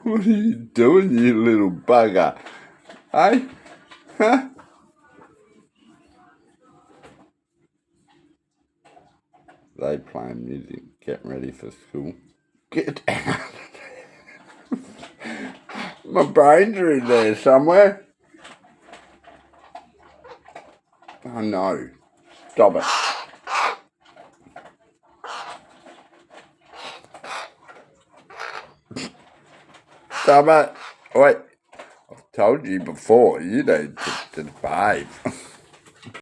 What are you doing, you little bugger? Hey? Huh? They playing music, getting ready for school. Get out. My brains are in there somewhere. Oh no. Stop it. Stop it. Wait. I've told you before, you need to behave.